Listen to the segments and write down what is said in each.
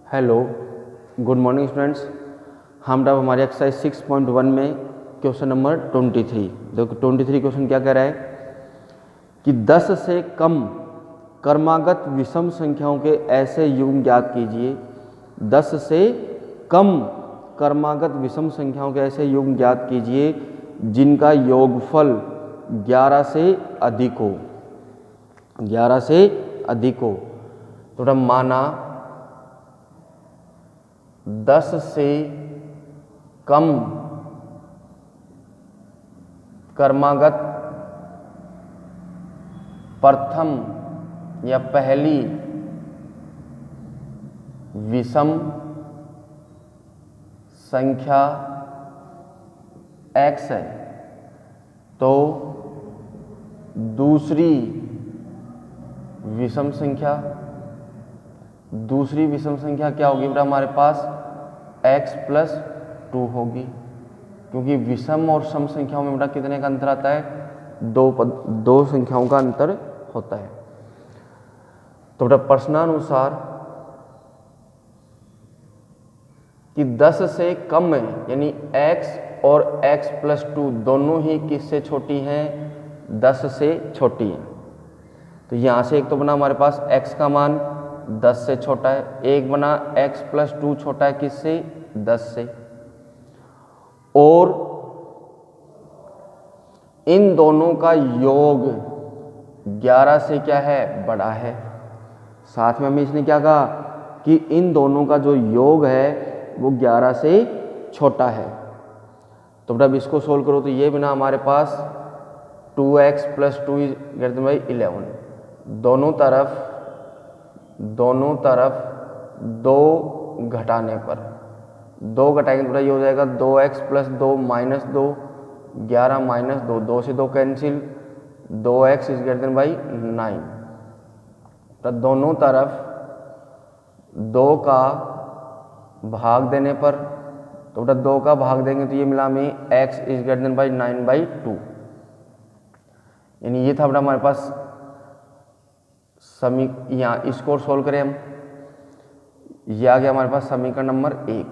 Hello, good morning students. हम अब हमारे एक्सरसाइज 6.1 में क्वेश्चन नंबर 23। देखो 23 क्वेश्चन क्या कह रहा है कि 10 से कम क्रमागत विषम संख्याओं के ऐसे युग्म ज्ञात कीजिए। 10 से कम क्रमागत विषम संख्याओं के ऐसे युग्म ज्ञात कीजिए जिनका योगफल 11 से अधिक हो। 11 से अधिक हो तो माना 10 से कम क्रमागत प्रथम या पहली विषम संख्या x है तो दूसरी विषम संख्या क्या होगी बेटा हमारे पास x + 2 होगी, क्योंकि विषम और सम संख्याओं में बेटा कितने का अंतर आता है? दो संख्याओं का अंतर होता है। तो बेटा प्रश्नानुसार कि 10 से कम है यानी x और x + 2 दोनों ही किससे छोटी हैं? 10 से छोटी हैं। तो यहाँ से एक तो बना हमारे पास x का मान 10 से छोटा है, एक बना x + 2 छोटा है किससे? 10 से। और इन दोनों का योग 11 से क्या है? बड़ा है। साथ में हमें इसने क्या कहा कि इन दोनों का जो योग है वो 11 से छोटा है। तो बेटा अब इसको सोल्व करो तो ये बना हमारे पास 2x + 2 = 11। दोनों तरफ 2 घटाने पर 2 घटाएंगे तो ये हो जाएगा 2x + 2 - 2 11 - 2 2 से 2 कैंसिल 2x = 9। तो दोनों तरफ 2 का भाग देने पर तो बेटा 2 का भाग देंगे तो ये मिला हमें x = 9/2। यानी ये था बेटा हमारे पास यहाँ इसको सोल्व करें हम, ये आ गया हमारे पास समीकरण नंबर 1।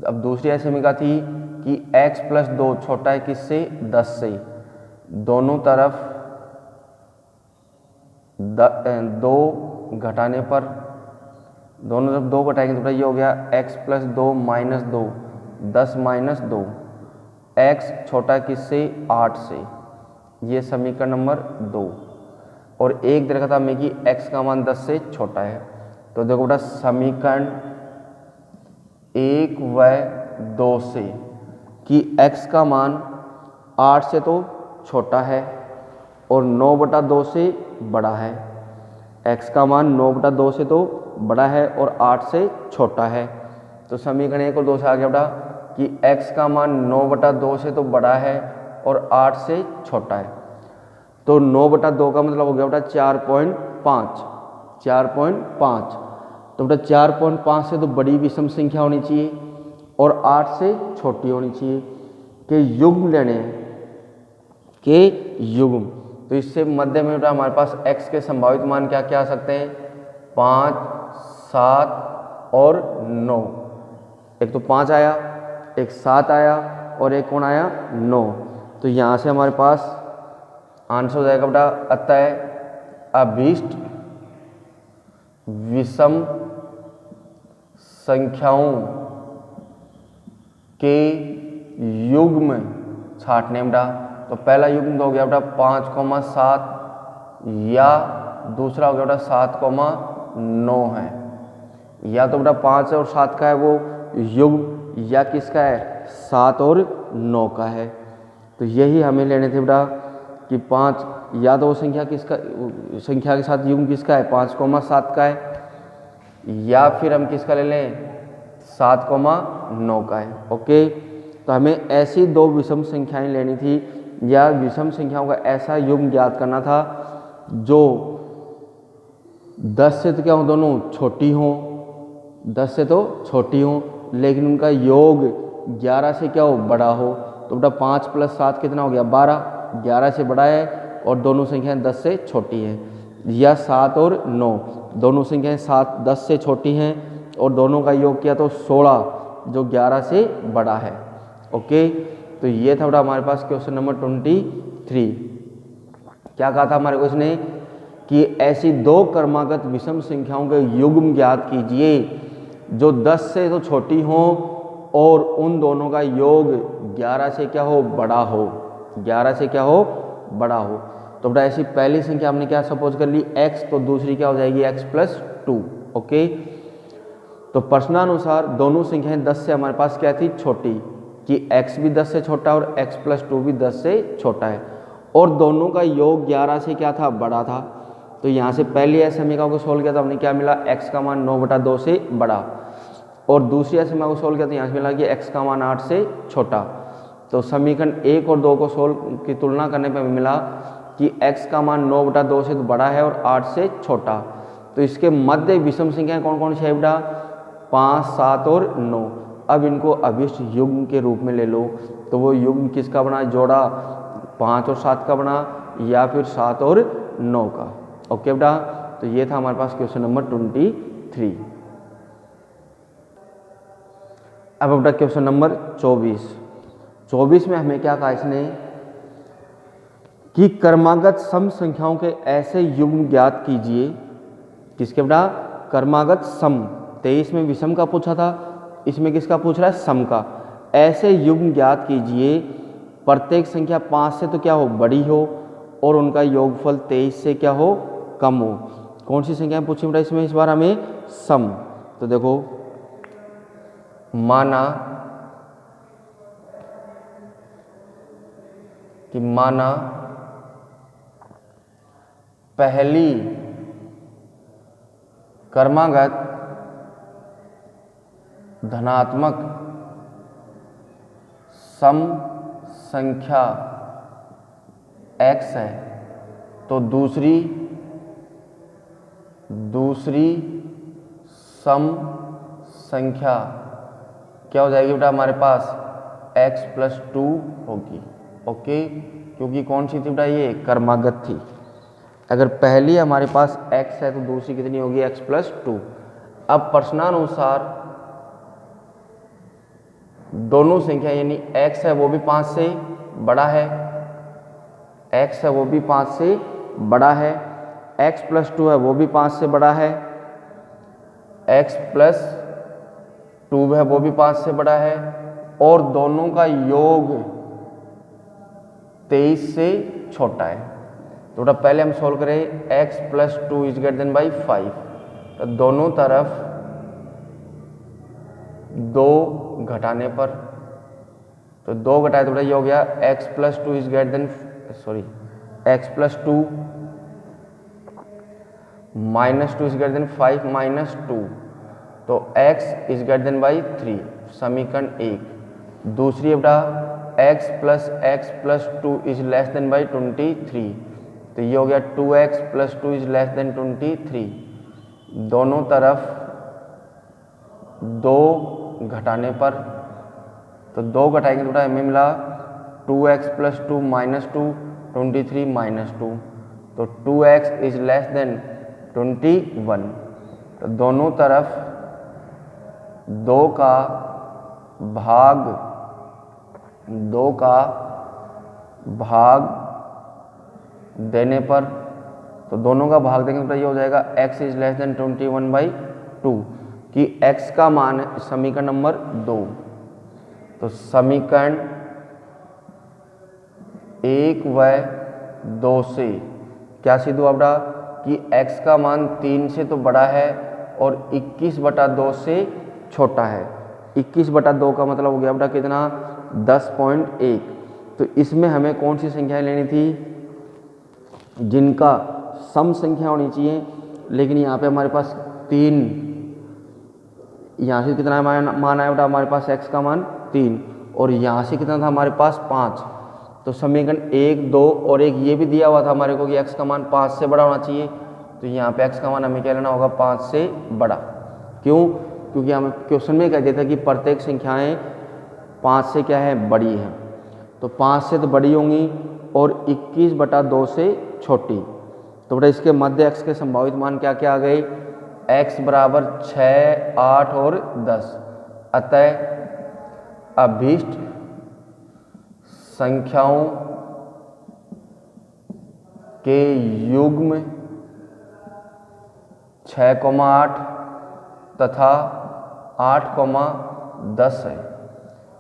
अब दूसरी ऐसी समीकरण थी कि x + 2 छोटा है किससे? 10 से। दोनों तरफ 2 घटाने पर दोनों तरफ 2 घटाएंगे तो ये हो गया x + 2 - 2 10 - 2 x छोटा है किससे? 8 से। ये समीकरण नंबर 2। और एक दे रखा था हमें कि x का मान 10 से छोटा है। तो देखो बेटा समीकरण 1 व 2 से कि x का मान 8 से तो छोटा है और 9/2 से बड़ा है। x का मान 9/2 से तो बड़ा है और 8 से छोटा है। तो समीकरण 1 और 2 से आ गया बेटा कि x का मान 9/2 से तो बड़ा है और 8 से छोटा है। तो 9/2 का मतलब हो गया बेटा 4.5। 4.5 तो बेटा 4.5 से तो बड़ी विषम संख्या होनी चाहिए और 8 से छोटी होनी चाहिए के युग्म लेने के युग्म। तो इससे मध्य में बेटा हमारे पास x के संभावित मान क्या क्या आ सकते हैं? 5, 7 और 9। एक तो 5 आया, एक 7 आया और एक कौन आया? 9। तो यहाँ से हमारे पास आंसर हो जाएगा बेटा अतः अभीष्ट विषम संख्याओं के युग्म छांटने बेटा। तो पहला युग्म तो हो गया बेटा 5,7 या दूसरा हो गया बेटा 7,9 है। या तो बेटा 5 और 7 का है वो युग्म या किसका है? 7 और 9 का है। तो यही हमें लेने थे बेटा कि 5 या तो वो संख्या के साथ युग्म किसका है? 5,7 का है या फिर हम किसका ले लें? 7,9 का है। ओके, तो हमें ऐसी 2 विषम संख्याएं लेनी थी या विषम संख्याओं का ऐसा युग्म ज्ञात करना था जो 10 से तो क्या हो? दोनों छोटी हों, 10 से तो छोटी हों लेकिन उनका योग 11 से क्या हो? बड़ा हो। तो बेटा 5 + 7 कितना हो गया? 12। 11 से बड़ा है और दोनों संख्याएं 10 से छोटी हैं। या 7 और 9 दोनों संख्याएं 10 से छोटी हैं और दोनों का योग किया तो 16 जो 11 से बड़ा है। ओके, तो ये था बेटा हमारे पास क्वेश्चन नंबर 23। क्या कहा था हमारे क्वेश्चन ने कि ऐसी दो क्रमागत विषम संख्याओं के युग्म ज्ञात कीजिए जो 10 से तो छोटी हो और उन दोनों का योग 11 से क्या हो, बड़ा हो, 11 से क्या हो, बड़ा हो। तो बेटा ऐसी पहली संख्या हमने क्या सपोज कर ली x, तो दूसरी क्या हो जाएगी x+2। ओके, तो प्रश्नानुसार दोनों संख्याएं 10 से हमारे पास क्या थी, छोटी, कि x भी 10 से छोटा और x+2 भी 10 से छोटा है, और दोनों का योग 11 से क्या था, बड़ा था। तो यहाँ से पहली ऐसे समीकरण को सोल्व किया तो हमने क्या मिला, x का मान 9/2 से बड़ा, और दूसरी ऐसे समीकरण को सोल्व किया तो यहाँ से मिला कि x का मान 8 से छोटा। तो समीकरण 1 और 2 को सोल्व की तुलना करने पर मिला कि x का मान 9/2 से तो बड़ा है और 8 से छोटा। तो इसके मध्य विषम संख्याएं कौन कौन सी है बेटा, 5, 7 और 9। अब इनको अभिष्ट युग्म के रूप में ले लो। तो वो युग्म किसका बना, जोड़ा 5 और 7 का बना या फिर 7 और 9 का। ओके बेटा, तो ये था हमारे पास क्वेश्चन नंबर 23। अब बेटा क्वेश्चन नंबर 24 में हमें क्या कहा इसने कि क्रमागत सम संख्याओं के ऐसे युग्म ज्ञात कीजिए, किसके बेटा, क्रमागत सम। 23 में विषम का पूछा था, इसमें किसका पूछ रहा है, सम का। ऐसे युग्म ज्ञात कीजिए प्रत्येक संख्या 5 से तो क्या हो, बड़ी हो, और उनका योगफल 23 से क्या हो, कम हो। कौन सी संख्या पूछी बेटा इसमें, इस बार हमें सम। तो देखो, माना पहली क्रमागत धनात्मक सम संख्या x है, तो दूसरी सम संख्या क्या हो जाएगी बेटा हमारे पास, x+2 होगी। ओके, क्योंकि कौन सी थी बेटा, ये क्रमागत थी। अगर पहली हमारे पास x है तो दूसरी कितनी होगी, x+2। अब प्रश्नानुसार दोनों संख्या यानी x है वो भी 5 से बड़ा है, x है वो भी 5 से बड़ा है, x+2 है वो भी 5 से बड़ा है, x+2 है वो भी 5 से बड़ा है, और दोनों का योग 23 से छोटा है। तो बेटा पहले हम सोल्व करें, x+2 is greater than by 5। तो दोनों तरफ 2 घटाने पर, तो 2 घटाए तो बेटा ये हो गया x+2 is greater than x+2 -2 is greater than 5 -2, तो x is greater than by 3, समीकरण 1। दूसरी बेटा x+2 is less than by 23, तो ये हो गया 2x+2 इज लेस देन 23। दोनों तरफ 2 घटाने पर, तो 2 घटाएंगे तो बेटा हमें मिला 2x+2 -2, 23 -2, तो 2x इज लेस देन 21। तो दोनों तरफ 2 का भाग देने पर, तो दोनों का भाग देंगे तो ये हो जाएगा x इज लेस देन 21/2, कि x का मान है समीकरण नंबर 2। तो समीकरण 1 व 2 से क्या सिद्ध हुआ बेटा कि x का मान 3 से तो बड़ा है और 21/2 से छोटा है। 21/2 का मतलब हो गया बेटा कितना, 10.1। तो इसमें हमें कौन सी संख्याएं लेनी थी, जिनका सम संख्या होनी चाहिए, लेकिन यहाँ पे हमारे पास 3, यहाँ से कितना मान आया बेटा हमारे पास x का मान 3, और यहाँ से कितना था हमारे पास 5। तो समीकरण 1, 2 और 1 ये भी दिया हुआ था हमारे को कि x का मान 5 से बड़ा होना चाहिए। तो यहाँ पे x का मान हमें क्या लेना होगा, 5 से बड़ा। क्यों, क्योंकि हमें क्वेश्चन में कह दिया था कि प्रत्येक संख्याएं 5 से क्या है, बड़ी हैं। तो 5 से तो बड़ी होंगी और 21/2 से छोटी। तो बेटा इसके मध्य x के संभावित मान क्या क्या आ गए, x बराबर 6, 8 और 10। अतः अभीष्ट संख्याओं के युग्म 6,8 तथा 8,10 है।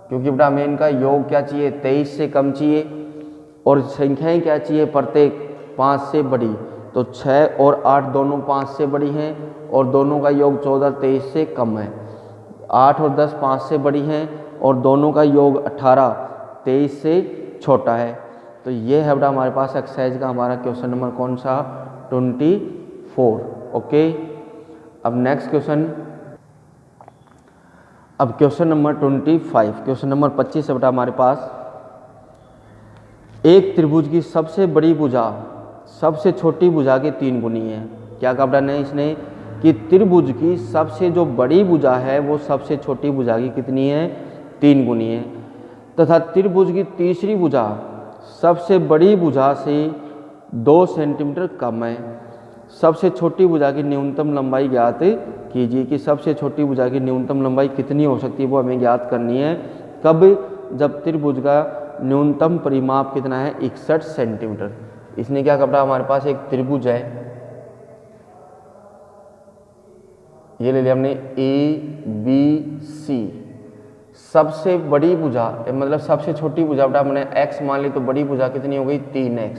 क्योंकि बेटा हमें इनका योग क्या चाहिए, 23 से कम चाहिए और संख्याएं क्या चाहिए, प्रत्येक 5 से बड़ी। तो 6 और 8 दोनों 5 से बड़ी हैं और दोनों का योग 14 23 से कम है। 8 और 10 5 से बड़ी हैं और दोनों का योग 18 23 से छोटा है। तो ये है बेटा हमारे पास एक्सरसाइज का हमारा क्वेश्चन नंबर कौन सा, 24। ओके, अब नेक्स्ट क्वेश्चन, अब क्वेश्चन नंबर 25। क्वेश्चन नंबर 25 है बेटा हमारे पास, एक त्रिभुज की सबसे बड़ी भुजा सबसे छोटी भुजा के 3 गुनी है। क्या कहा बेटा ने इसने कि त्रिभुज की सबसे जो बड़ी भुजा है वो सबसे छोटी भुजा की कितनी है, 3 गुनी है, तथा त्रिभुज की तीसरी भुजा सबसे बड़ी भुजा से 2 सेंटीमीटर कम है। सबसे छोटी भुजा की न्यूनतम लंबाई ज्ञात कीजिए कि सबसे छोटी भुजा की न्यूनतम लंबाई कितनी हो सकती है, वो हमें ज्ञात करनी है। कब, जब त्रिभुज का न्यूनतम परिमाप कितना है, 61 सेंटीमीटर। इसने क्या कहा, हमारे पास एक त्रिभुज है, ये ले लिया हमने ABC। सबसे बड़ी भुजा मतलब सबसे छोटी भुजा बेटा हमने x मान ली, तो बड़ी भुजा कितनी हो गई, 3x।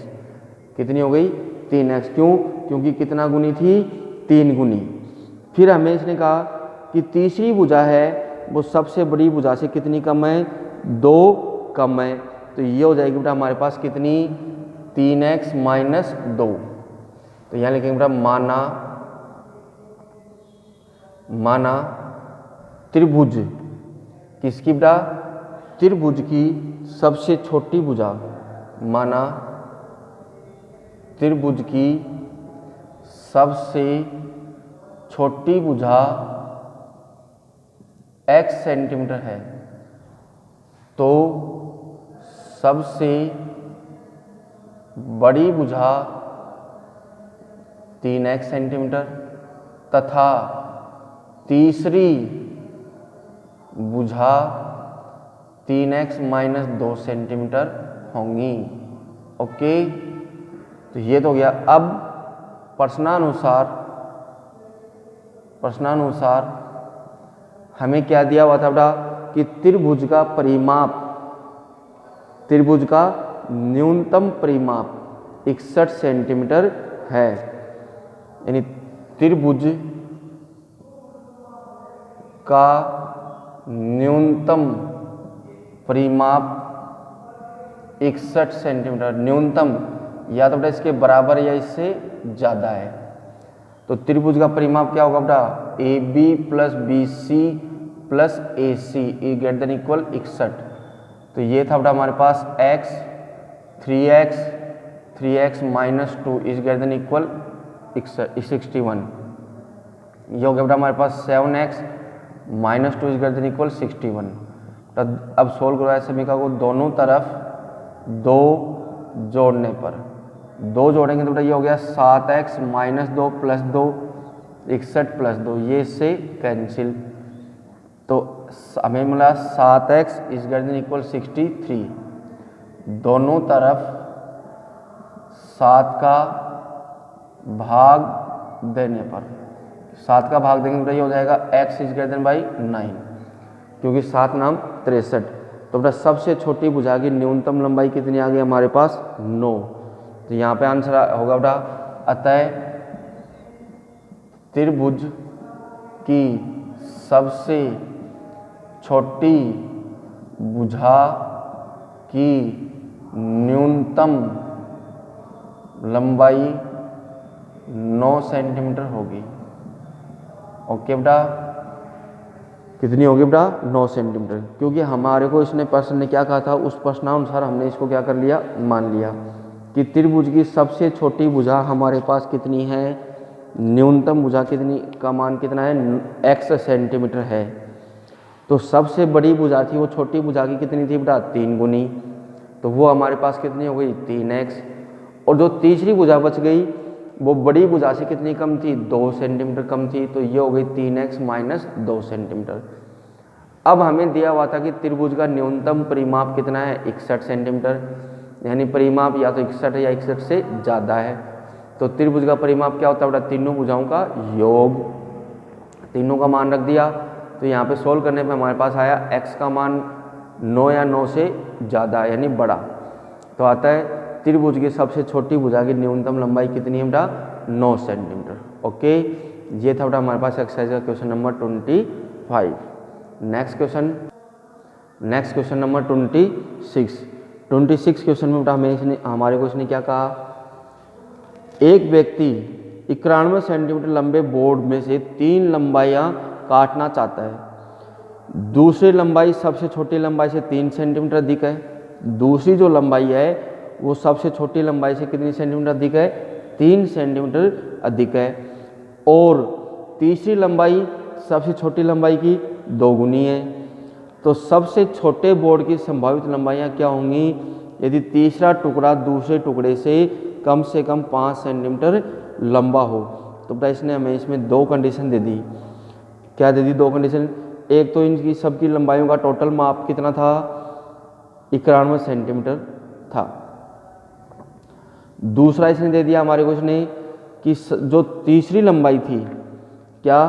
कितनी हो गई, 3x। क्यों, क्योंकि कितना गुनी थी, 3 गुनी। फिर हमें इसने कहा कि तीसरी भुजा है वो सबसे बड़ी भुजा से कितनी कम है, 2 कम है। तो ये हो जाएगी बेटा हमारे पास कितनी, 3x माइनस 2। तो यहाँ लिखेंगे बेटा माना त्रिभुज किसकी बेटा, त्रिभुज की सबसे छोटी भुजा, माना त्रिभुज की सबसे छोटी भुजा x सेंटीमीटर है, तो सबसे बड़ी भुजा 3x सेंटीमीटर तथा तीसरी भुजा 3x माइनस 2 सेंटीमीटर होंगी। ओके, तो ये तो हो गया। अब प्रश्नानुसार हमें क्या दिया हुआ था बेटा कि त्रिभुज का परिमाप, त्रिभुज का न्यूनतम परिमाप 61 सेंटीमीटर है। यानी त्रिभुज का न्यूनतम परिमाप 61 सेंटीमीटर, न्यूनतम या तो बेटा इसके बराबर या इससे ज़्यादा है। तो त्रिभुज का परिमाप क्या होगा बेटा, AB plus BC plus AC greater than equal 61। तो ये था बेटा हमारे पास x, 3x minus 2 is greater than equal 61। ये हो गया बेटा हमारे पास 7x minus 2 is greater than equal 61। तो अब सोल्व करो इस समीकरण को, दोनों तरफ 2 जोड़ने पर, 2 जोड़ेंगे तो बेटा ये हो गया 7x माइनस 2 प्लस 2 61 प्लस 2, ये से कैंसिल। तो हमें मिला 7x is greater than equal 63। दोनों तरफ 7 का भाग देने पर, 7 का भाग देंगे तो ये हो जाएगा x is greater than by 9, क्योंकि 7 नाम 63। तो बेटा सबसे छोटी भुजा की न्यूनतम लंबाई कितनी आ गई हमारे पास, 9। तो यहाँ पे आंसर होगा बेटा, अतः त्रिभुज की सबसे छोटी भुजा की न्यूनतम लंबाई 9 सेंटीमीटर होगी। ओके बेटा, कितनी होगी बेटा, 9 सेंटीमीटर। क्योंकि हमारे को इसने प्रश्न ने क्या कहा था, उस प्रश्नानुसार हमने इसको क्या कर लिया, मान लिया कि त्रिभुज की सबसे छोटी भुजा हमारे पास कितनी है, न्यूनतम भुजा कितनी का मान कितना है, x सेंटीमीटर है। तो सबसे बड़ी भुजा थी वो छोटी भुजा की कितनी थी बेटा, 3 गुनी। तो वो हमारे पास कितनी हो गई, 3x। और जो तीसरी भुजा बच गई वो बड़ी भुजा से कितनी कम थी, 2 सेंटीमीटर कम थी, तो ये हो गई 3x माइनस 2 सेंटीमीटर। अब हमें दिया हुआ था कि त्रिभुज का न्यूनतम परिमाप कितना है, 61 सेंटीमीटर, यानी परिमाप या तो 61 है या 61 से ज़्यादा है। तो त्रिभुज का परिमाप क्या होता है बेटा, तीनों भुजाओं का योग। तीनों का मान रख दिया, तो यहाँ पे सोल्व करने पे हमारे पास आया x का मान 9 या 9 से ज़्यादा यानी बड़ा। तो आता है त्रिभुज की सबसे छोटी भुजा की न्यूनतम लंबाई कितनी है बेटा, 9 सेंटीमीटर। ओके, ये था बेटा हमारे पास एक्सरसाइज का question number 25। Next question number 26 question में बेटा हमारे को इसने क्या कहा, एक व्यक्ति 91 सेंटीमीटर लंबे बोर्ड में से 3 लंबाइयाँ काटना चाहता है। दूसरी लंबाई सबसे छोटी लंबाई से 3 सेंटीमीटर अधिक है। दूसरी जो लंबाई है वो सबसे छोटी लंबाई से कितनी सेंटीमीटर अधिक है, 3 सेंटीमीटर अधिक है। और तीसरी लंबाई सबसे छोटी लंबाई की 2 गुनी है। तो सबसे छोटे बोर्ड की संभावित लंबाइयाँ क्या होंगी, यदि तीसरा टुकड़ा दूसरे टुकड़े से कम 5 सेंटीमीटर लंबा हो। तो बेटा इसने हमें इसमें 2 कंडीशन दे दी। क्या दे दी, 2 कंडीशन। एक तो इनकी सबकी लंबाइयों का टोटल माप कितना था, 91 सेंटीमीटर था। दूसरा इसने दे दिया हमारे को इसने कि जो तीसरी लंबाई थी, क्या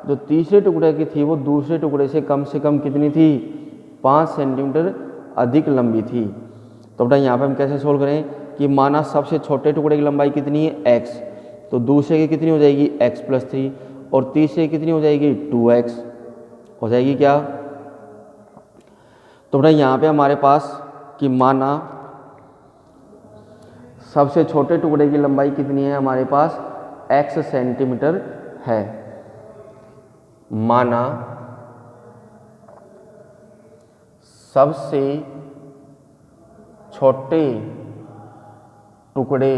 जो तीसरे टुकड़े की थी वो दूसरे टुकड़े से कम कितनी थी, 5 सेंटीमीटर अधिक लंबी थी। तो बेटा यहाँ पे हम कैसे सोल्व करें कि माना सबसे छोटे टुकड़े की लंबाई कितनी है, x, तो दूसरे की कितनी हो जाएगी, x+3, और तीसरे की कितनी हो जाएगी, 2x हो जाएगी क्या। तो बेटा यहाँ पे हमारे पास कि माना सबसे छोटे टुकड़े की लंबाई कितनी है, हमारे पास x सेंटीमीटर है। माना सबसे छोटे टुकड़े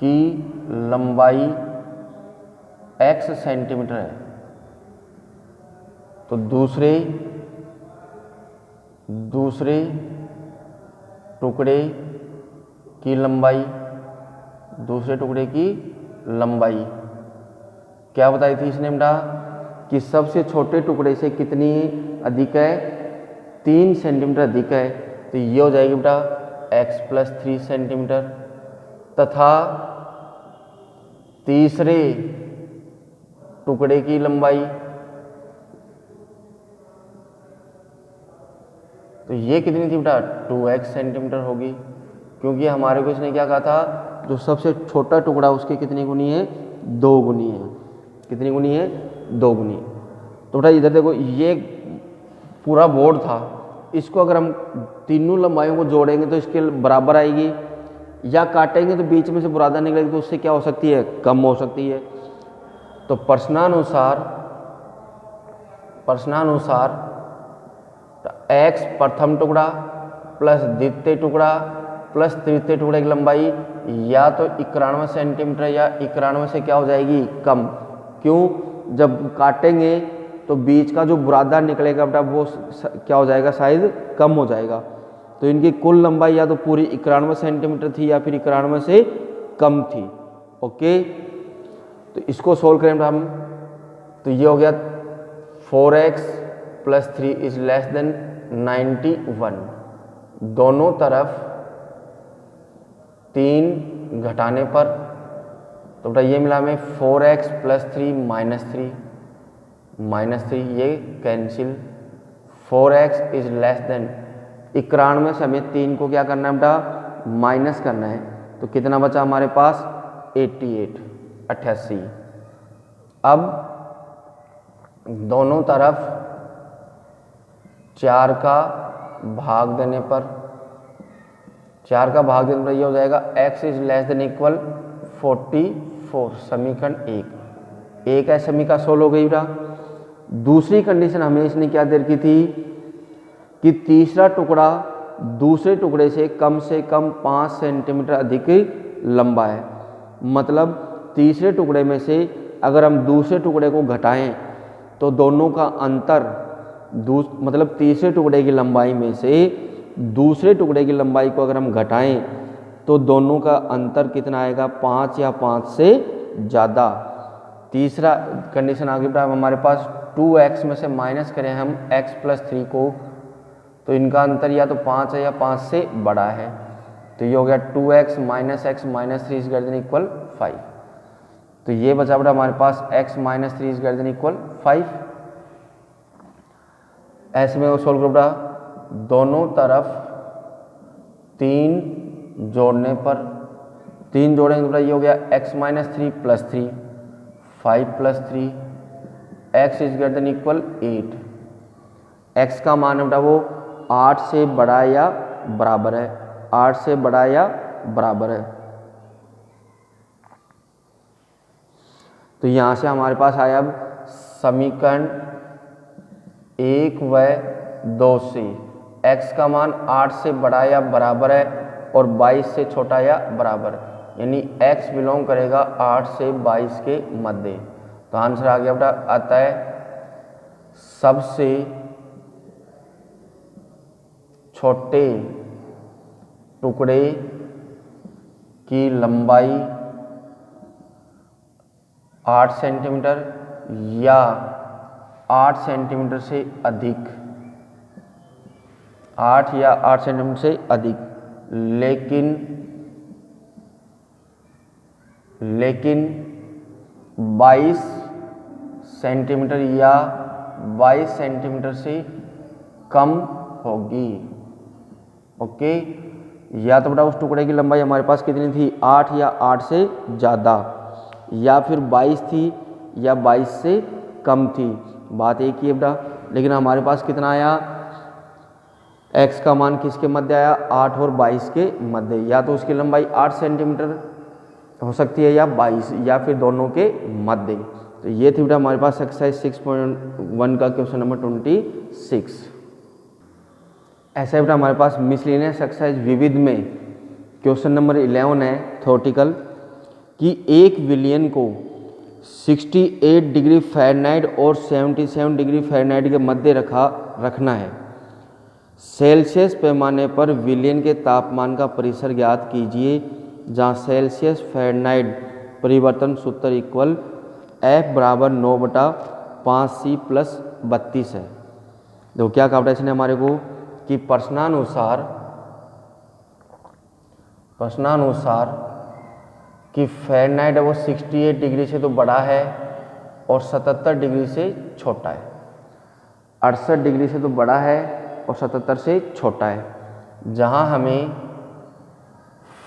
की लंबाई x सेंटीमीटर है, तो दूसरे टुकड़े की लंबाई क्या बताई थी इसने बेटा कि सबसे छोटे टुकड़े से कितनी अधिक है, 3 सेंटीमीटर अधिक है। तो ये हो जाएगी बेटा x+3 सेंटीमीटर। तथा तीसरे टुकड़े की लंबाई, तो ये कितनी थी बेटा, 2x सेंटीमीटर होगी, क्योंकि हमारे को इसने क्या कहा था, जो सबसे छोटा टुकड़ा उसकी कितनी गुनी है, 2 गुनी है। कितनी गुनी है, 2 गुनी। तो बेटा इधर देखो, ये पूरा बोर्ड था, इसको अगर हम तीनों लंबाइयों को जोड़ेंगे तो इसके बराबर आएगी, या काटेंगे तो बीच में से बुरादा निकलेगी, तो उससे क्या हो सकती है, कम हो सकती है। तो प्रश्नानुसार x प्रथम टुकड़ा प्लस द्वितीय टुकड़ा प्लस तृतीय टुकड़े की लंबाई या तो 91 सेंटीमीटर या 91 से क्या हो जाएगी, कम। क्यों, जब काटेंगे तो बीच का जो बुरादा निकलेगा बेटा वो क्या हो जाएगा, शायद कम हो जाएगा। तो इनकी कुल लंबाई या तो पूरी 91 सेंटीमीटर थी या फिर 91 से कम थी। ओके, तो इसको सोल्व करें हम, तो ये हो गया 4x+3 इज लेस देन 91। दोनों तरफ 3 घटाने पर, तो बेटा ये मिला हमें 4x+3 -3 ये cancel. 4x is less than 91 से हमें 3 को क्या करना है बेटा, माइनस करना है। तो कितना बचा हमारे पास, 88। अब दोनों तरफ 4 का भाग देने पर, ये हो जाएगा x is less than equal 44। समीकरण 1 है, समीकरण सोल्व हो गई बेटा। दूसरी कंडीशन हमें इसने क्या दे रखी थी कि तीसरा टुकड़ा दूसरे टुकड़े से कम 5 सेंटीमीटर अधिक लंबा है। मतलब तीसरे टुकड़े में से अगर हम दूसरे टुकड़े को घटाएं तो दोनों का अंतर, मतलब तीसरे टुकड़े की लंबाई में से दूसरे टुकड़े की लंबाई को अगर हम घटाएं तो दोनों का अंतर कितना आएगा, 5 या 5 से ज़्यादा। तीसरा कंडीशन आगे बढ़ा, हमारे पास 2x में से माइनस करें हम x + 3 को, तो इनका अंतर या तो 5 है या 5 से बड़ा है। तो ये हो गया 2x - x - 3 > 5। तो ये बचा बड़ा हमारे पास x - 3 > 5। ऐसे में वो सोल्व कर बड़ा, दोनों तरफ 3 जोड़ने पर, 3 जोड़ेंगे तो ये हो गया x - 3 + 3 5 + 3 x > 8। x का मान है बेटा वो 8 से बड़ा या बराबर है, 8 से बड़ा या बराबर है। तो यहाँ से हमारे पास आया अब समीकरण 1 व 2 से x का मान 8 से बड़ा या बराबर है और 22 से छोटा या बराबर, यानी x बिलोंग करेगा 8 से 22 के मध्य। तो आंसर आ गया बेटा, अतः सबसे छोटे टुकड़े की लंबाई 8 सेंटीमीटर या 8 सेंटीमीटर से अधिक, 8 या 8 सेंटीमीटर से अधिक, लेकिन 22 सेंटीमीटर या 22 सेंटीमीटर से कम होगी। ओके, या तो बेटा उस टुकड़े की लंबाई हमारे पास कितनी थी, 8 या 8 से ज़्यादा, या फिर 22 थी या 22 से कम थी, बात एक ही है बेटा। लेकिन हमारे पास कितना आया, x का मान किसके मध्य आया, 8 और 22 के मध्य, या तो उसकी लंबाई 8 सेंटीमीटर हो सकती है या 22, या फिर दोनों के मध्य। तो ये थी बेटा हमारे पास एक्सरसाइज 6.1 का क्वेश्चन नंबर 26। ऐसा बेटा हमारे पास मिसलेनियस एक्सरसाइज विविध में क्वेश्चन नंबर 11 है थ्योरेटिकल, कि एक विलियन को 68 डिग्री फ़ारेनहाइट और 77 डिग्री फ़ारेनहाइट के मध्य रखना है। सेल्सियस पैमाने पर विलियन के तापमान का परिसर ज्ञात कीजिए, जहाँ सेल्सियस फ़ारेनहाइट परिवर्तन सूत्र इक्वल F = 9/5C + 32 है। देखो क्या कहा इसने हमारे को, कि प्रश्नानुसार कि फ़ारेनहाइट है वो 68 डिग्री से तो बड़ा है और 77 डिग्री से छोटा है, 68 डिग्री से तो बड़ा है और 77 से छोटा है। जहाँ हमें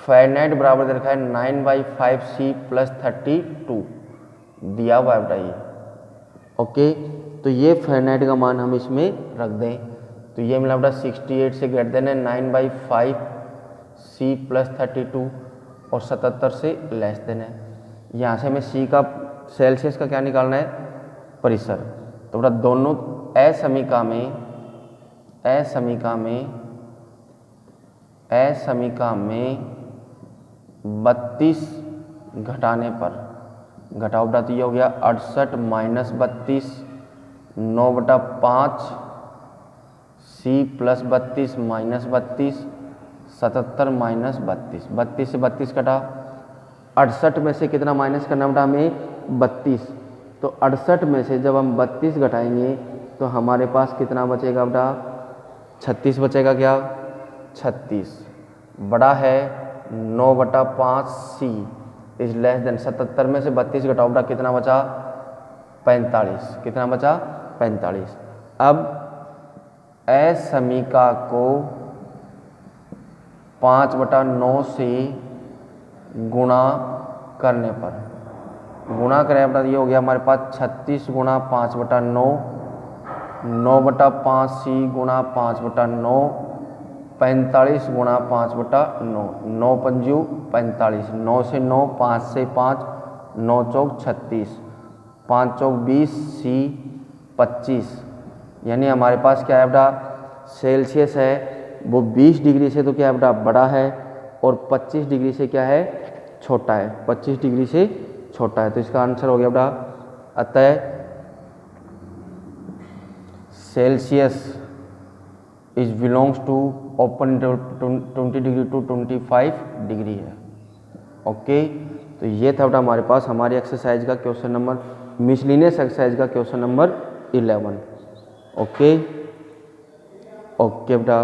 फ़ारेनहाइट बराबर दे रखा है 9/5C + 32 दिया हुआ है बेटा ये। ओके, तो ये फ़ारेनहाइट का मान हम इसमें रख दें, तो ये मिला बेटा 68 से ग्रेटर देन है 9/5C + 32 और 77 से लेस देन है। यहाँ से हमें C का सेल्सियस का क्या निकालना है, परिसर। तो बेटा दोनों असमीका में 32 घटाने पर, घटाओ बेटा तो ये हो गया 68 - 32 9/5 C + 32 - 32 77 - 32, 32 से 32 कटा, 68 में से कितना माइनस करना बेटा हमें, 32। तो 68 में से जब हम 32 घटाएंगे तो हमारे पास कितना बचेगा बेटा, 36 बचेगा। क्या 36 बड़ा है 9/5C इज लेस देन 77 में से 32 घटाओ बेटा कितना बचा, 45। कितना बचा, 45। अब असमीका को 5/9 से गुणा करने पर, गुणा करें बेटा ये हो गया हमारे पास 36 × 5/9, 9/5C × 5/9, 45 × 5/9, 9 × 45, 9 से 9, 5 से 5, 9 चौक 36, 5 चौक 20, C 25, यानी हमारे पास क्या है बेटा, सेल्सियस है वो 20 डिग्री से तो क्या है बेटा बड़ा है और 25 डिग्री से क्या है, छोटा है, 25 डिग्री से छोटा है। तो इसका आंसर हो गया बेटा, अतः Celsius is belongs to open interval 20 degree to 25 degree है। ओके, तो ये था बेटा हमारे पास हमारी एक्सरसाइज का क्वेश्चन नंबर, मिसलिनियस एक्सरसाइज का क्वेश्चन नंबर 11। ओके ओके बेटा।